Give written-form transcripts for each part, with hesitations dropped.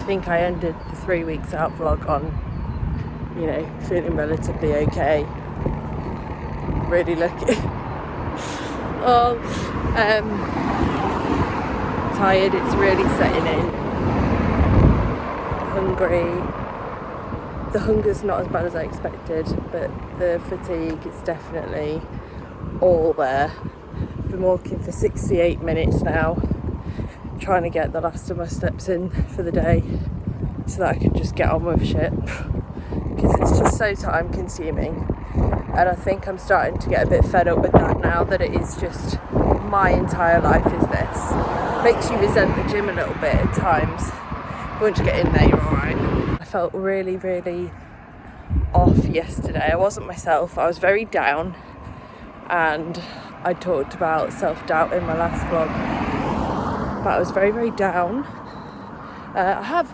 think I ended the 3 weeks out vlog on, you know, feeling relatively okay. Really lucky. Tired, it's really setting in. Hungry. The hunger's not as bad as I expected, but the fatigue is definitely all there. I've been walking for 68 minutes now, trying to get the last of my steps in for the day so that I can just get on with shit, because it's just so time consuming. And I think I'm starting to get a bit fed up with that now, that it is just my entire life is this. Makes you resent the gym a little bit at times. Once you get in there, you're alright. I felt really, really off yesterday. I wasn't myself. I was very down, and I talked about self-doubt in my last vlog. But I was very, very down. I've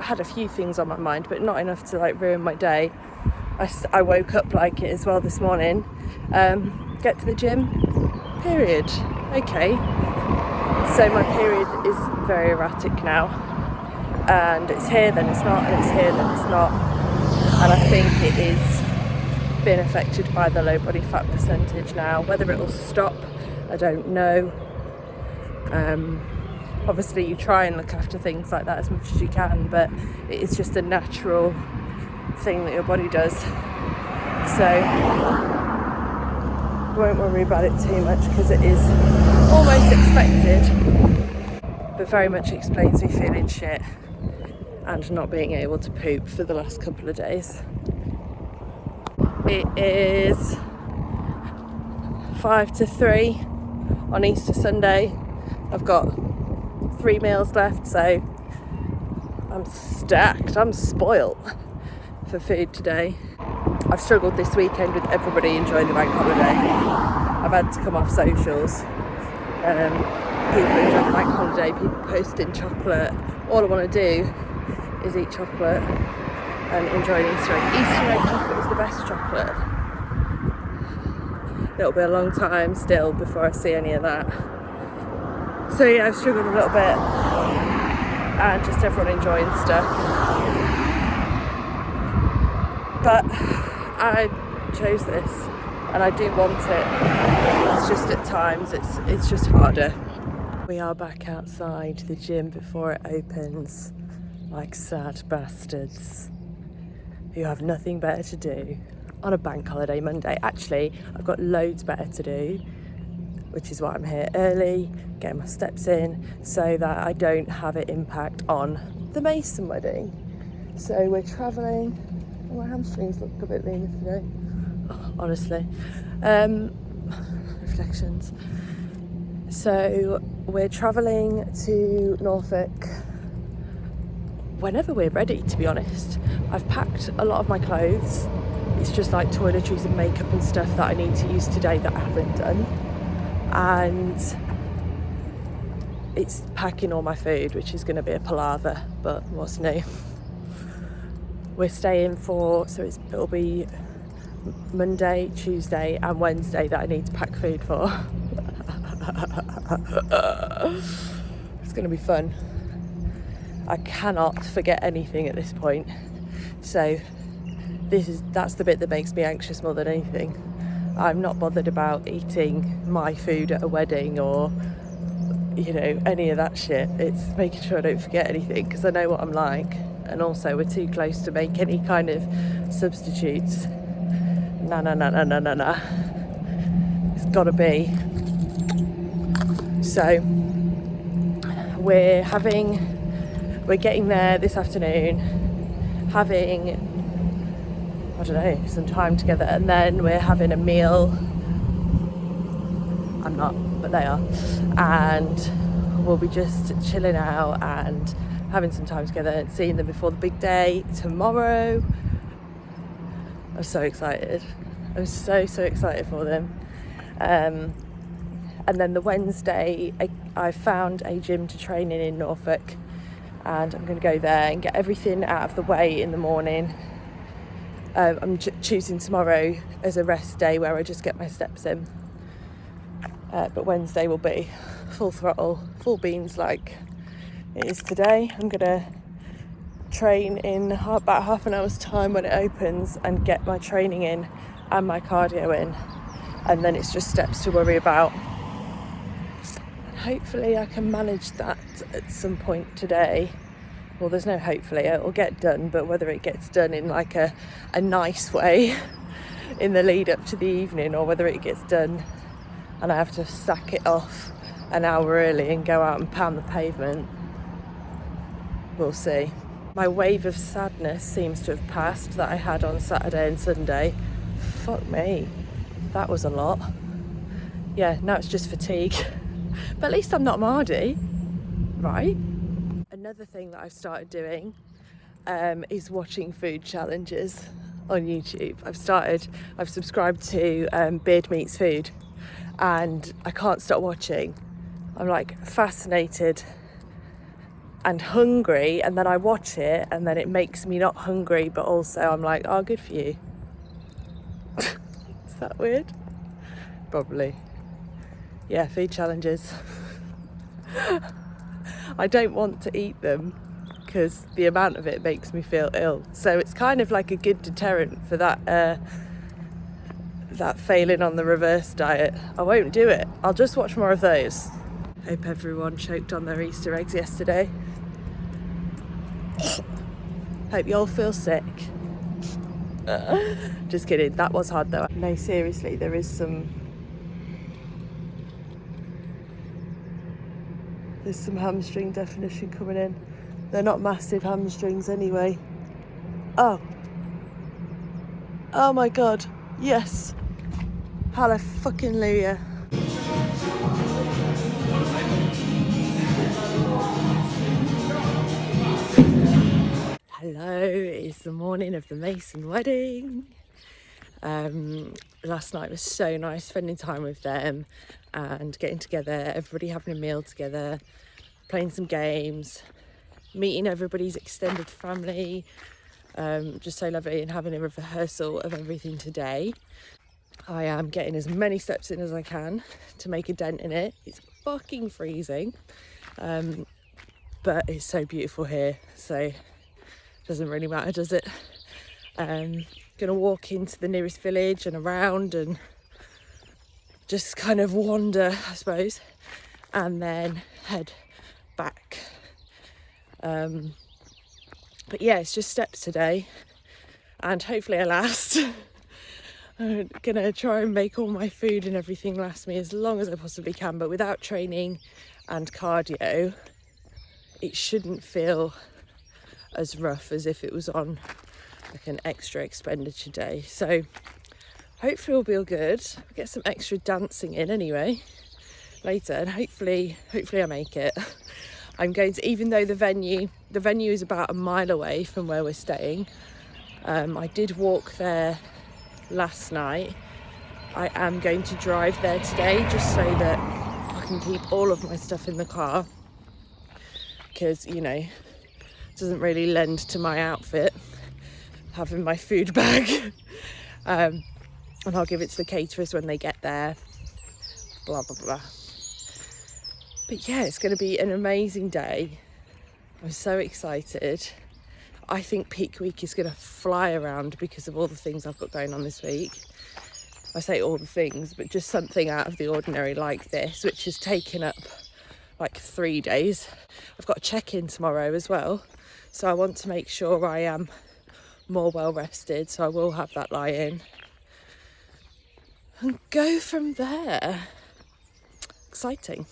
had a few things on my mind, but not enough to like ruin my day. I woke up like it as well this morning. Get to the gym, period. Okay. So my period is very erratic now. And it's here, then it's not, and it's here, then it's not. And I think it is being affected by the low body fat percentage now. Whether it will stop, I don't know. Obviously you try and look after things like that as much as you can, but it is just a natural thing that your body does. So I won't worry about it too much, because it is almost expected, but very much explains me feeling shit and not being able to poop for the last couple of days. It is 2 to 3 on Easter Sunday. I've got 3 meals left, so I'm stacked. I'm spoilt for food today. I've struggled this weekend with everybody enjoying the bank holiday. I've had to come off socials. People enjoying the bank holiday, people posting chocolate. All I want to do is eat chocolate and enjoy an Easter egg. Easter egg chocolate is the best chocolate. It'll be a long time still before I see any of that. So yeah, I've struggled a little bit, and just everyone enjoying stuff. But I chose this, and I do want it. It's just at times it's just harder. We are back outside the gym before it opens, like sad bastards who have nothing better to do on a bank holiday Monday. Actually, I've got loads better to do, which is why I'm here early, getting my steps in, so that I don't have it impact on the Mason wedding. So we're travelling. Oh, my hamstrings look a bit lean today. Oh, honestly. Reflections. So we're travelling to Norfolk whenever we're ready, to be honest. I've packed a lot of my clothes. It's just like toiletries and makeup and stuff that I need to use today that I haven't done. And it's packing all my food, which is going to be a palaver, but what's new? We're staying so it'll be Monday, Tuesday and Wednesday that I need to pack food for. It's going to be fun. I cannot forget anything at this point. So that's the bit that makes me anxious more than anything. I'm not bothered about eating my food at a wedding or, you know, any of that shit. It's making sure I don't forget anything, because I know what I'm like. And also we're too close to make any kind of substitutes. Nah. It's gotta be. So we're getting there this afternoon, having, I don't know, some time together, and then we're having a meal. I'm not, but they are. And we'll be just chilling out and having some time together and seeing them before the big day tomorrow. I'm so excited. I'm so excited for them. And then the Wednesday, I found a gym to train in Norfolk, and I'm going to go there and get everything out of the way in the morning. I'm choosing tomorrow as a rest day where I just get my steps in. But Wednesday will be full throttle, full beans like it is today. I'm going to train in about half an hour's time when it opens and get my training in and my cardio in, and then it's just steps to worry about. Hopefully I can manage that at some point today. Well, there's no hopefully, it'll get done, but whether it gets done in like a nice way in the lead up to the evening, or whether it gets done and I have to sack it off an hour early and go out and pound the pavement, we'll see. My wave of sadness seems to have passed that I had on Saturday and Sunday. Fuck me, that was a lot. Yeah, now it's just fatigue. But at least I'm not Mardy, right? Another thing that I've started doing is watching food challenges on YouTube. I've subscribed to Beard Meats Food, and I can't stop watching. I'm like fascinated and hungry, and then I watch it and then it makes me not hungry, but also I'm like, oh, good for you. Is that weird? Probably. Yeah, food challenges. I don't want to eat them because the amount of it makes me feel ill. So it's kind of like a good deterrent for that failing on the reverse diet. I won't do it. I'll just watch more of those. Hope everyone choked on their Easter eggs yesterday. Hope you all feel sick. Just kidding, that was hard though. No, seriously, there's some hamstring definition coming in. They're not massive hamstrings anyway. Oh my god, yes. Hallelujah. Hello, it's the morning of the Mason wedding. Last night was so nice, spending time with them and getting together, everybody having a meal together, playing some games, meeting everybody's extended family. Just so lovely, and having a rehearsal of everything today. I am getting as many steps in as I can to make a dent in it. It's fucking freezing, but it's so beautiful here, so it doesn't really matter, does it? Gonna walk into the nearest village and around and just kind of wander, I suppose, and then head back. But yeah, it's just steps today, and hopefully I last. I'm gonna try and make all my food and everything last me as long as I possibly can, but without training and cardio, it shouldn't feel as rough as if it was on like an extra expenditure day. So hopefully it'll be all good. I'll get some extra dancing in anyway later, and hopefully I make it. I'm going to, even though the venue is about a mile away from where we're staying, I did walk there last night. I am going to drive there today just so that I can keep all of my stuff in the car, because, you know, it doesn't really lend to my outfit having my food bag. And I'll give it to the caterers when they get there, blah blah blah. But yeah, it's going to be an amazing day. I'm so excited. I think peak week is going to fly around because of all the things I've got going on this week. I say all the things, but just something out of the ordinary like this, which has taken up like 3 days. I've got a check-in tomorrow as well, so I want to make sure I am more well rested, so I will have that lie in and go from there. Exciting.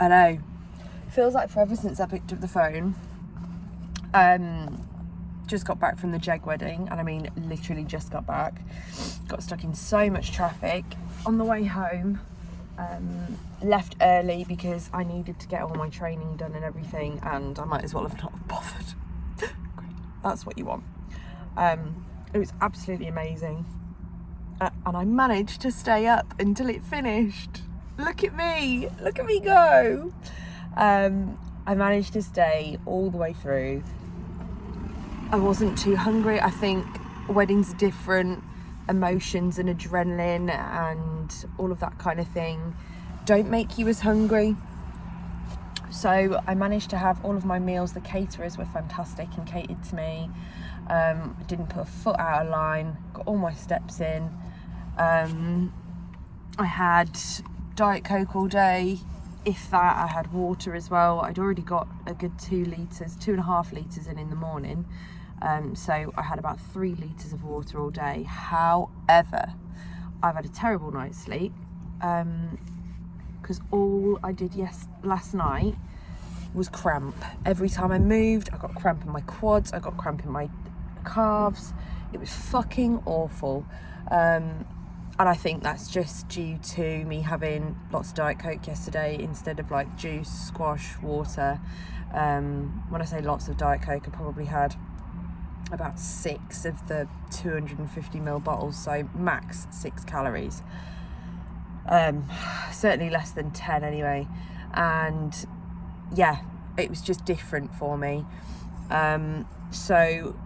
I know. Feels like forever since I picked up the phone. Just got back from the Jeg wedding, and I mean literally just got back. Got stuck in so much traffic on the way home. Left early because I needed to get all my training done and everything, and I might as well have not bothered. That's what you want. It was absolutely amazing, and I managed to stay up until it finished. Look at me go. I managed to stay all the way through. I wasn't too hungry. I think weddings are different. Emotions and adrenaline and all of that kind of thing don't make you as hungry. So I managed to have all of my meals. The caterers were fantastic and catered to me. I didn't put a foot out of line. Got all my steps in. I had Diet Coke all day. If that, I had water as well. I'd already got a good 2.5 litres in the morning. So I had about 3 litres of water all day. However, I've had a terrible night's sleep because all I did last night was cramp. Every time I moved, I got cramp in my quads, I got cramp in my calves. It was fucking awful. And I think that's just due to me having lots of Diet Coke yesterday instead of like juice, squash, water. When I say lots of Diet Coke, I probably had about 6 of the 250ml bottles, so max 6 calories. Certainly less than 10 anyway. And yeah, it was just different for me. So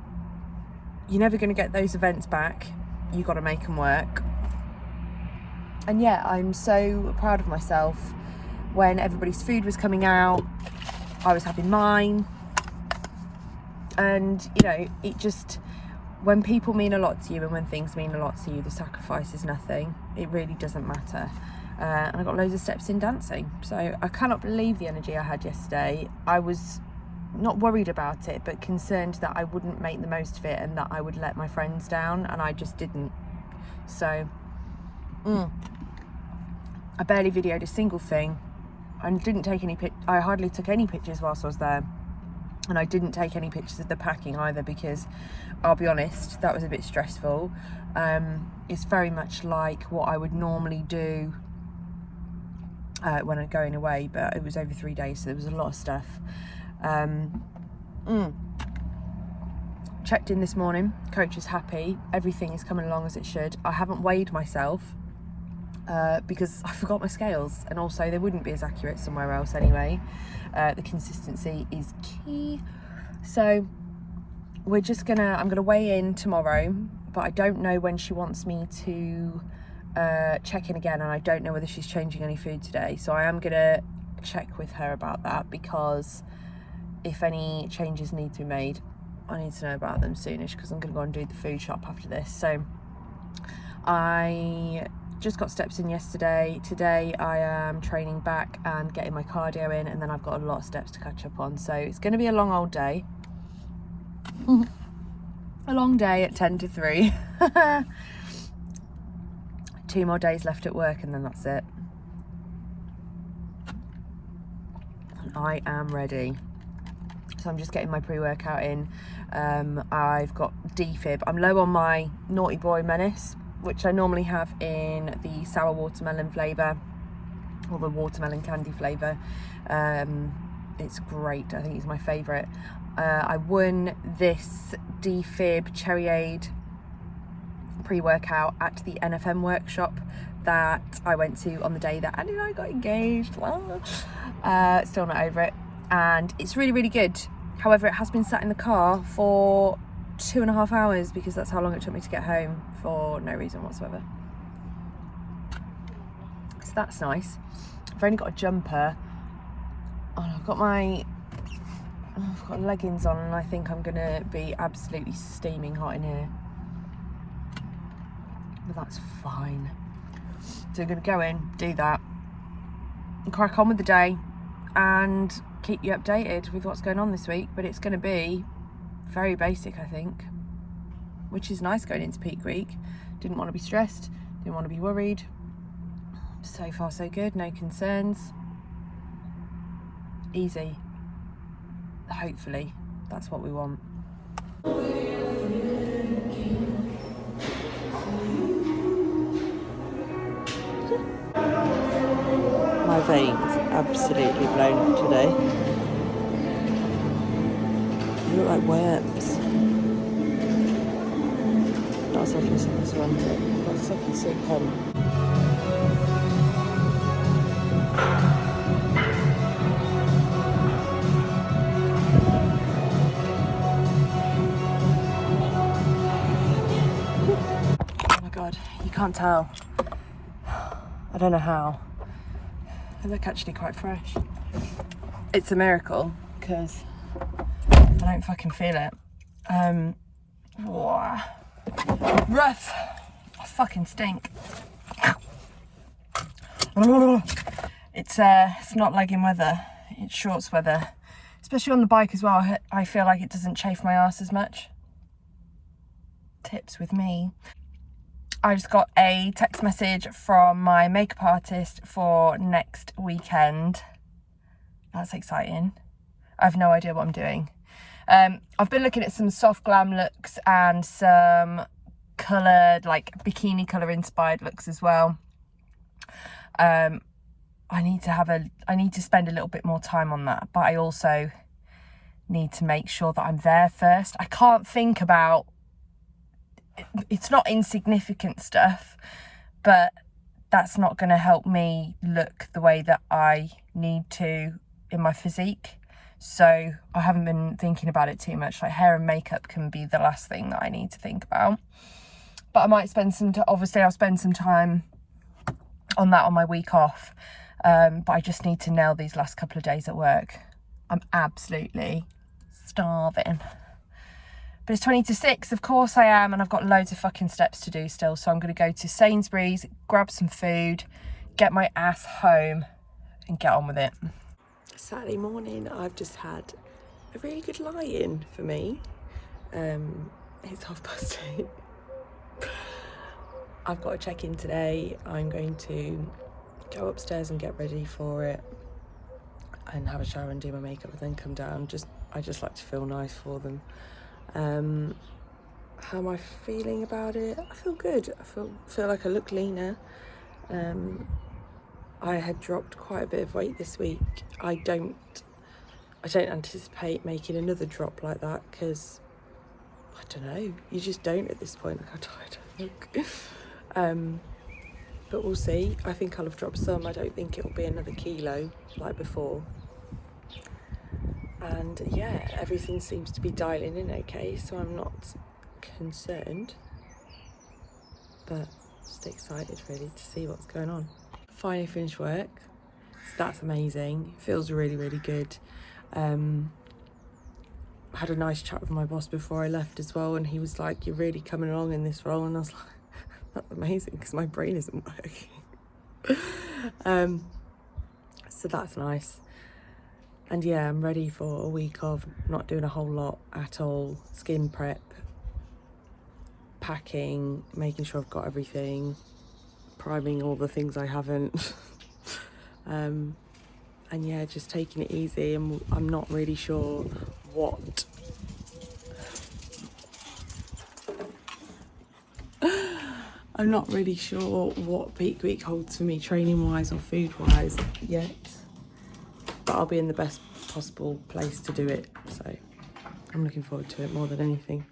you're never going to get those events back. You got to make them work. And yeah, I'm so proud of myself. When everybody's food was coming out, I was having mine. And, you know, it just, when people mean a lot to you and when things mean a lot to you, the sacrifice is nothing. It really doesn't matter. And I got loads of steps in dancing. So I cannot believe the energy I had yesterday. I was not worried about it, but concerned that I wouldn't make the most of it and that I would let my friends down, and I just didn't. So, I barely videoed a single thing. I didn't take any I hardly took any pictures whilst I was there. And I didn't take any pictures of the packing either because, I'll be honest, that was a bit stressful. It's very much like what I would normally do when I'm going away, but it was over 3 days, so there was a lot of stuff. Checked in this morning, coach is happy, everything is coming along as it should. I haven't weighed myself because I forgot my scales, and also they wouldn't be as accurate somewhere else anyway. The consistency is key. So I'm gonna weigh in tomorrow, but I don't know when she wants me to check in again, and I don't know whether she's changing any food today. So I am gonna check with her about that, because if any changes need to be made, I need to know about them soonish, because I'm gonna go and do the food shop after this. So I just got steps in yesterday. Today I am training back and getting my cardio in, and then I've got a lot of steps to catch up on. So it's going to be a long old day. A long day at 10 to 3. 2 more days left at work, and then that's it. And I am ready. So I'm just getting my pre-workout in. I've got defib. I'm low on my Naughty Boy Menace, which I normally have in the sour watermelon flavour, or the watermelon candy flavour. It's great. I think it's my favourite. I won this defib Cherryade pre-workout at the NFM workshop that I went to on the day that Andy and I got engaged. Still not over it, and it's really, really good. However, it has been sat in the car for 2.5 hours because that's how long it took me to get home for no reason whatsoever. So that's nice. I've only got a jumper. Oh, I've got leggings on, and I think I'm gonna be absolutely steaming hot in here. But that's fine. So I'm gonna go in, do that, and crack on with the day, and keep you updated with what's going on this week. But it's gonna be very basic, I think, which is nice going into peak week. Didn't want to be stressed, didn't want to be worried. So far so good, no concerns. easy. Hopefully, that's what we want. My veins absolutely blown up today. They look like worms. Not as lucky as this one, but that's lucky so come. Oh my god, you can't tell. I don't know how. They look actually quite fresh. It's a miracle because I don't fucking feel it. Rough. I fucking stink. It's not legging weather. It's shorts weather. Especially on the bike as well. I feel like it doesn't chafe my arse as much. Tips with me. I just got a text message from my makeup artist for next weekend. That's exciting. I have no idea what I'm doing. I've been looking at some soft glam looks and some coloured, like bikini colour inspired looks as well. I need to spend a little bit more time on that, but I also need to make sure that I'm there first. I can't think about, it's not insignificant stuff, but that's not going to help me look the way that I need to in my physique. So I haven't been thinking about it too much. Like hair and makeup can be the last thing that I need to think about. But I might spend some time, obviously I'll spend some time on that on my week off. But I just need to nail these last couple of days at work. I'm absolutely starving. But it's 20 to 6, of course I am, and I've got loads of fucking steps to do still. So I'm going to go to Sainsbury's, grab some food, get my ass home and get on with it. Saturday morning, I've just had a really good lie-in for me. It's 8:30. I've got to check in today. I'm going to go upstairs and get ready for it and have a shower and do my makeup and then come down. I just like to feel nice for them. How am I feeling about it? I feel good. I feel like I look leaner. I had dropped quite a bit of weight this week. I don't anticipate making another drop like that because I don't know. You just don't at this point. Look how tired I look. But we'll see. I think I'll have dropped some. I don't think it'll be another kilo like before. And yeah, everything seems to be dialing in okay, so I'm not concerned. But just excited really to see what's going on. Finally finished work, so that's amazing. It feels really, really good. Had a nice chat with my boss before I left as well, and he was like, "You're really coming along in this role," and I was like, "That's amazing," because my brain isn't working. So that's nice. And yeah, I'm ready for a week of not doing a whole lot at all. Skin prep, packing, making sure I've got everything, priming all the things I haven't. And yeah, just taking it easy. And I'm not really sure what peak week holds for me training wise or food wise yet. But I'll be in the best possible place to do it, so I'm looking forward to it more than anything.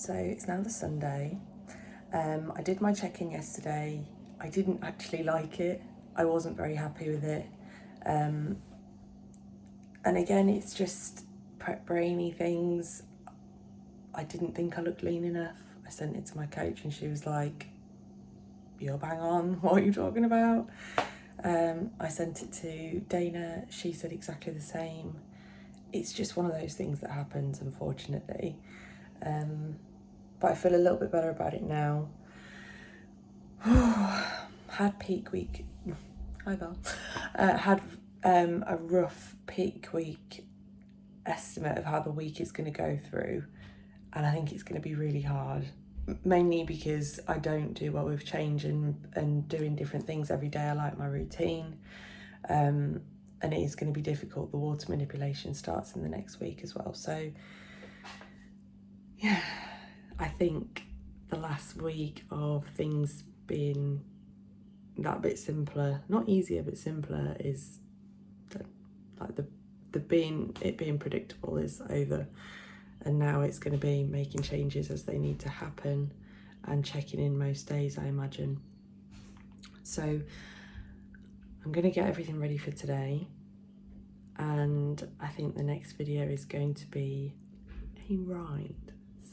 So it's now the Sunday. I did my check-in yesterday. I didn't actually like it. I wasn't very happy with it. And again, it's just prep brainy things. I didn't think I looked lean enough. I sent it to my coach and she was like, "You're bang on, what are you talking about?" I sent it to Dana, she said exactly the same. It's just one of those things that happens, unfortunately. But I feel a little bit better about it now. Had peak week. Hi Val. Had a rough peak week estimate of how the week is going to go through, and I think it's going to be really hard, mainly because I don't do well with change and doing different things every day. I like my routine, and it is going to be difficult. The water manipulation starts in the next week as well, so yeah, I think the last week of things being that bit simpler, not easier but simpler, is like it being predictable is over, and now it's going to be making changes as they need to happen and checking in most days, I imagine. So I'm going to get everything ready for today, and I think the next video is going to be a ride.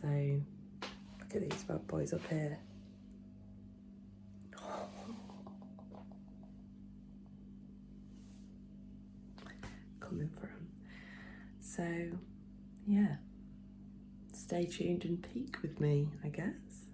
So look at these bad boys up here. Coming for them. So yeah, stay tuned and peak with me, I guess.